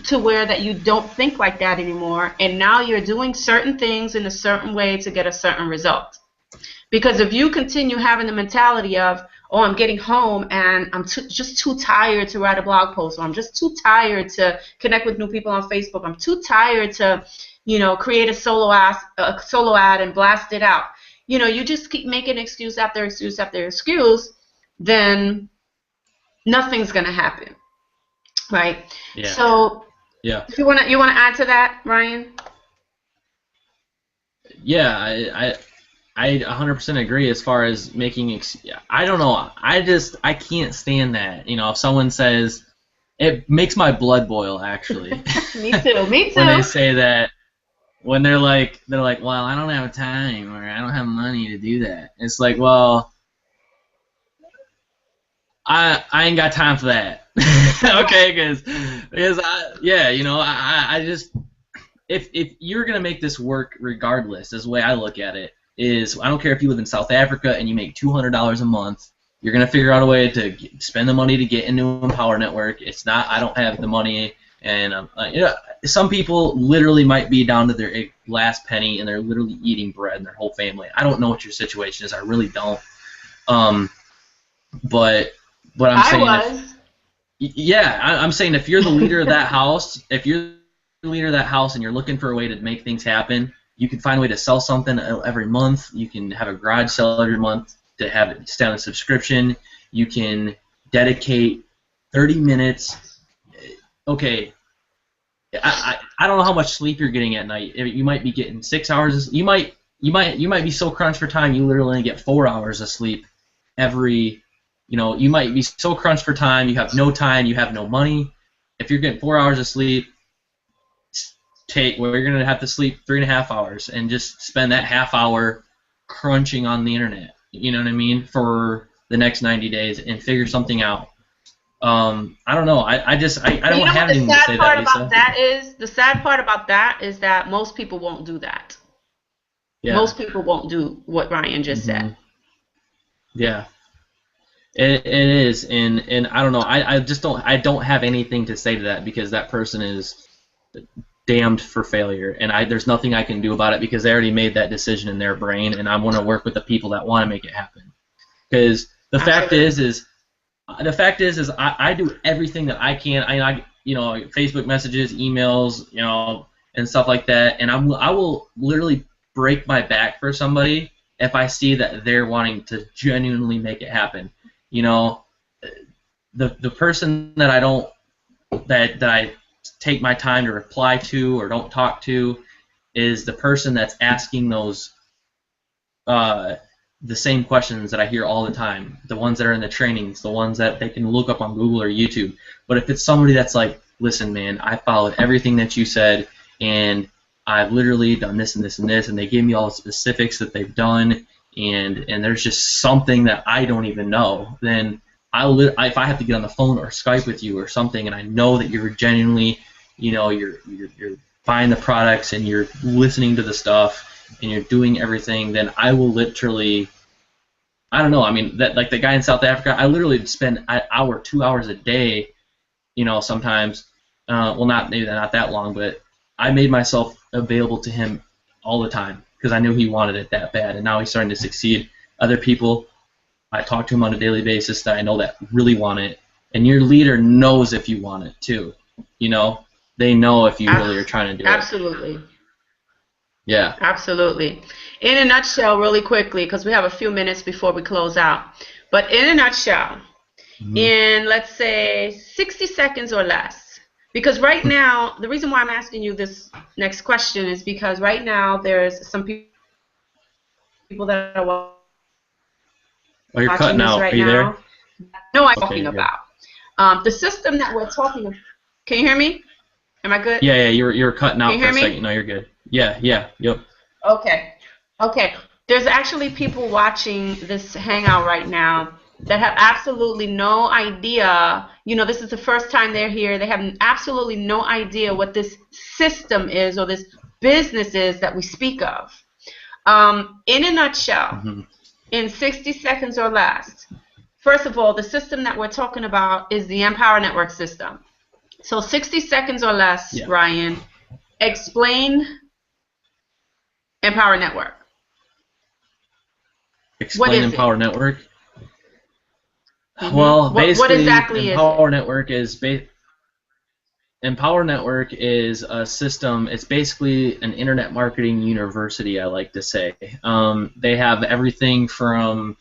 A: to where that you don't think like that anymore. And now you're doing certain things in a certain way to get a certain result. Because if you continue having the mentality of, oh, I'm getting home and I'm just too tired to write a blog post, or I'm just too tired to connect with new people on Facebook, I'm too tired to, create a solo ad and blast it out. You just keep making excuse after excuse after excuse, then nothing's gonna happen, right?
B: Yeah.
A: So,
B: Yeah.
A: if you wanna add to that, Ryan?
B: Yeah. I 100% agree as far as making. I don't know. I can't stand that. If someone says, it makes my blood boil actually.
A: Me too. Me
B: When they
A: too.
B: say that, when they're like, well, I don't have time, or I don't have money to do that. It's like, well, I ain't got time for that. Okay, because yeah, I just, if you're gonna make this work regardless, is the way I look at it. Is, I don't care if you live in South Africa and you make $200 a month. You're gonna figure out a way to spend the money to get into Empower Network. It's not, I don't have the money, and some people literally might be down to their last penny, and they're literally eating bread and their whole family. I don't know what your situation is. I really don't. Um, but I'm
A: I
B: saying, if
A: was.
B: yeah, I'm saying, if you're the leader of that house, if you're the leader of that house and you're looking for a way to make things happen, you can find a way to sell something every month. You can have a garage sale every month to have it stay on a subscription. You can dedicate 30 minutes. Okay, I don't know how much sleep you're getting at night. You might be getting 6 hours. You might be so crunched for time you literally only get 4 hours of sleep every. You might be so crunched for time, you have no time, you have no money. If you're getting 4 hours of sleep, you're gonna have to sleep 3.5 hours and just spend that half hour crunching on the internet. You know what I mean? For the next 90 days, and figure something out. I don't know. I don't
A: You know
B: have
A: what the
B: anything to
A: sad
B: say
A: part
B: that,
A: about
B: Lisa.
A: that is? The sad part about that is that most people won't do that.
B: Yeah.
A: Most people won't do what Ryan just
B: Hmm.
A: said.
B: Yeah. It is, and I don't know. I just don't have anything to say to that because that person is damned for failure, and there's nothing I can do about it because they already made that decision in their brain, and I want to work with the people that want to make it happen. Because the fact
A: Absolutely.
B: is I do everything that I can. Facebook messages, emails, and stuff like that, and I will literally break my back for somebody if I see that they're wanting to genuinely make it happen. You know, the person that I don't that I take my time to reply to or don't talk to is the person that's asking those the same questions that I hear all the time, the ones that are in the trainings, the ones that they can look up on Google or YouTube. But if it's somebody that's like, listen, man, I followed everything that you said, and I've literally done this and this and this, and they give me all the specifics that they've done, and there's just something that I don't even know, then if I have to get on the phone or Skype with you or something, and I know that you're genuinely, you're buying the products and you're listening to the stuff and you're doing everything, then I will literally, I don't know. I mean, that like the guy in South Africa, I literally spend an hour, 2 hours a day, sometimes. Well, maybe not that long, but I made myself available to him all the time because I knew he wanted it that bad, and now he's starting to succeed. Other people, I talk to him on a daily basis that I know that really want it, and your leader knows if you want it too. They know if you really are trying to do it.
A: Absolutely.
B: Yeah.
A: Absolutely. In a nutshell, really quickly, because we have a few minutes before we close out, but in a nutshell, in let's say 60 seconds or less, because right now, the reason why I'm asking you this next question is because right now there's some people that are
B: Oh, you're
A: watching
B: cutting
A: this
B: out.
A: right
B: Are you there?
A: now. Know I'm
B: Okay,
A: talking
B: you're good.
A: about. The system that we're talking about, can you hear me? Am I good?
B: Yeah, you were cutting out
A: Can you
B: for
A: hear
B: a
A: me?
B: second. No, you're good. Yeah, yep.
A: Okay. There's actually people watching this hangout right now that have absolutely no idea. This is the first time they're here. They have absolutely no idea what this system is or this business is that we speak of. In a nutshell, in 60 seconds or less, first of all, the system that we're talking about is the Empower Network system. So 60 seconds or less,
B: Yeah.
A: Ryan, explain Empower Network.
B: Explain Empower Network.
A: Mm-hmm.
B: Well, basically,
A: what exactly
B: Empower
A: is it?
B: Network Empower Network is a system. It's basically an internet marketing university, I like to say. They have everything from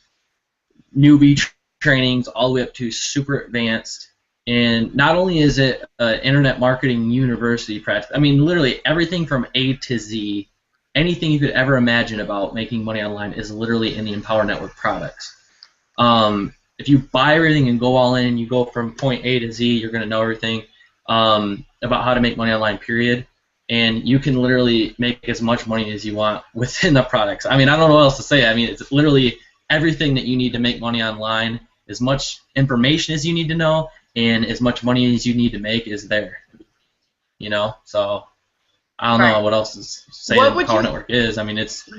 B: newbie trainings all the way up to super advanced. And not only is it an internet marketing university practice, I mean, literally everything from A to Z, anything you could ever imagine about making money online is literally in the Empower Network products. If you buy everything and go all in, you go from point A to Z, you're going to know everything about how to make money online, period. And you can literally make as much money as you want within the products. I mean, I don't know what else to say. I mean, it's literally everything that you need to make money online, as much information as you need to know, and as much money as you need to make is there. So I don't know what else to say that Power Network is. I mean, it's...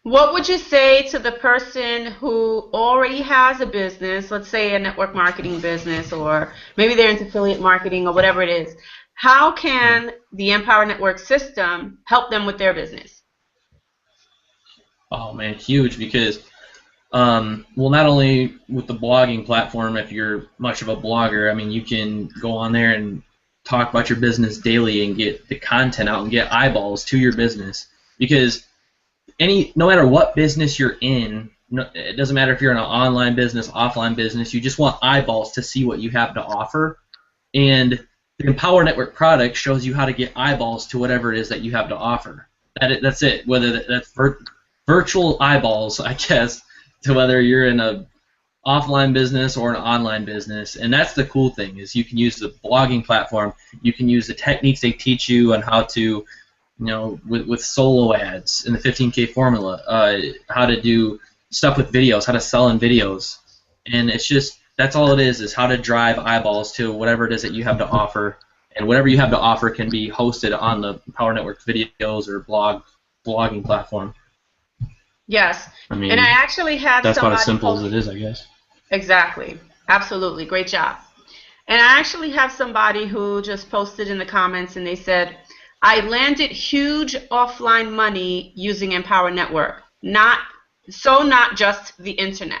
A: What would you say to the person who already has a business, let's say a network marketing business, or maybe they're into affiliate marketing or whatever it is? How can the Empower Network system help them with their business?
B: Oh, man, huge, because, well, not only with the blogging platform, if you're much of a blogger, I mean, you can go on there and talk about your business daily and get the content out and get eyeballs to your business. Because no matter what business you're in, it doesn't matter if you're in an online business, offline business, you just want eyeballs to see what you have to offer. And the Empower Network product shows you how to get eyeballs to whatever it is that you have to offer. That's it. Whether that's virtual eyeballs, I guess, to whether you're in a offline business or an online business. And that's the cool thing, is you can use the blogging platform, you can use the techniques they teach you on how to, with solo ads in the 15K formula, how to do stuff with videos, how to sell in videos, and it's just that's all it is how to drive eyeballs to whatever it is that you have to offer, and whatever you have to offer can be hosted on the Power Network videos or blogging platform.
A: Yes.
B: I mean,
A: and I actually had
B: that's about
A: somebody
B: as simple as it is, I guess.
A: Exactly. Absolutely. Great job. And I actually have somebody who just posted in the comments and they said, I landed huge offline money using Empower Network, not just the internet.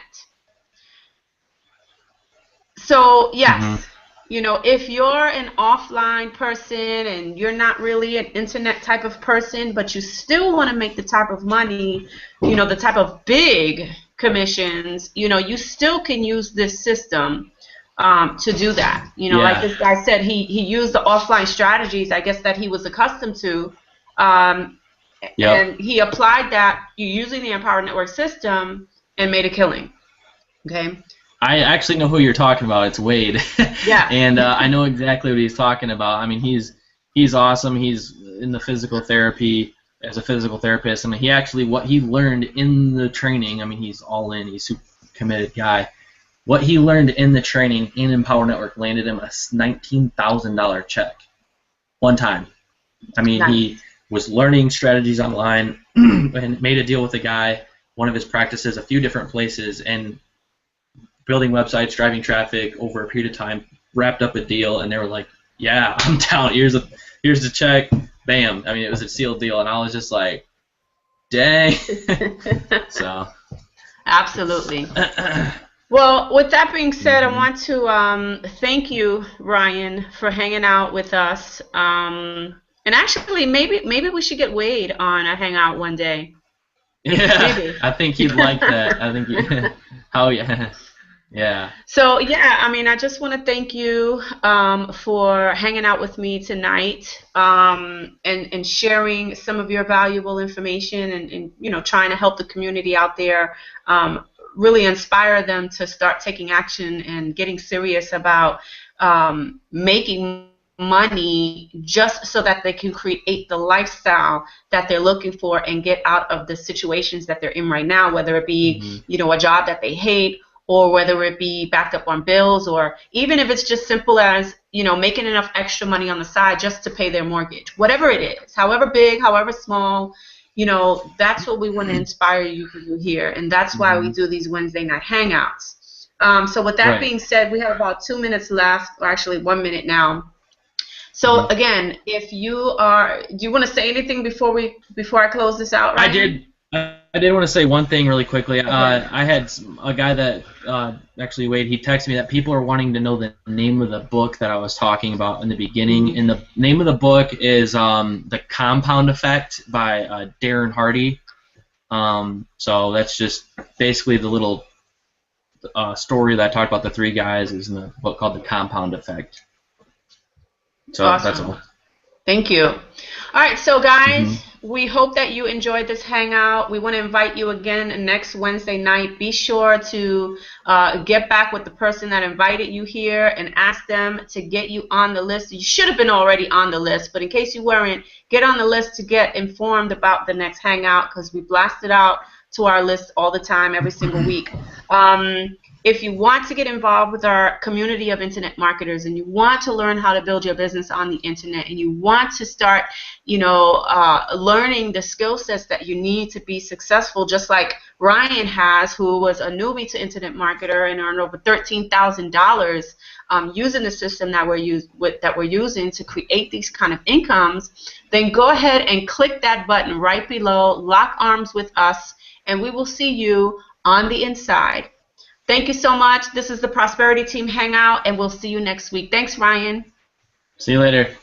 A: So yes, you know, if you're an offline person and you're not really an internet type of person, but you still want to make the type of money, you know, the type of big commissions, you know, you still can use this system to do that. You know, like this guy said, he used the offline strategies, I guess, that he was accustomed to, and he applied that using the Empower Network system and made a killing. Okay.
B: I actually know who you're talking about. It's Wade.
A: Yeah.
B: And I know exactly what he's talking about. I mean, he's awesome. He's in the physical therapy as a physical therapist. I mean, he actually, what he learned in the training, I mean, he's all in. He's a super committed guy. What he learned in the training in Empower Network landed him a $19,000 check one time. I mean, he was learning strategies online and made a deal with a guy, one of his practices, a few different places, and building websites, driving traffic over a period of time, wrapped up a deal, and they were like, yeah, I'm down. Here's the check. Bam. I mean, it was a sealed deal, and I was just like, dang. So.
A: Absolutely. Well, with that being said, I want to thank you, Ryan, for hanging out with us. And actually, maybe we should get Wade on a hangout one day.
B: Yeah,
A: maybe.
B: I think he'd like that. I think oh yeah. Yeah.
A: So yeah, I mean, I just want to thank you for hanging out with me tonight and sharing some of your valuable information and you know, trying to help the community out there, really inspire them to start taking action and getting serious about making money just so that they can create the lifestyle that they're looking for and get out of the situations that they're in right now, whether it be you know, a job that they hate, or whether it be backed up on bills, or even if it's just simple as, you know, making enough extra money on the side just to pay their mortgage. Whatever it is, however big, however small, you know, that's what we want to inspire you to do here, and that's why we do these Wednesday night hangouts. So with that being said, we have about 2 minutes left, or actually 1 minute now. So again, if you are, do you want to say anything before I close this out, Ryan?
B: I did want to say one thing really quickly. Okay. I had a guy that actually, Wade, he texted me that people are wanting to know the name of the book that I was talking about in the beginning. And the name of the book is The Compound Effect by Darren Hardy. So that's just basically the little story that I talked about the three guys is in the book called The Compound Effect. So awesome. That's all.
A: Thank you. All right, so guys, we hope that you enjoyed this hangout. We want to invite you again next Wednesday night. Be sure to get back with the person that invited you here and ask them to get you on the list. You should have been already on the list, but in case you weren't, get on the list to get informed about the next hangout, because we blast it out to our list all the time, every single week. If you want to get involved with our community of internet marketers and you want to learn how to build your business on the internet and you want to start, you know, learning the skill sets that you need to be successful, just like Ryan has, who was a newbie to internet marketer and earned over $13,000 using the system that we're using to create these kind of incomes, then go ahead and click that button right below, lock arms with us, and we will see you on the inside. Thank you so much. This is the Prosperity Team Hangout, and we'll see you next week. Thanks, Ryan.
B: See you later.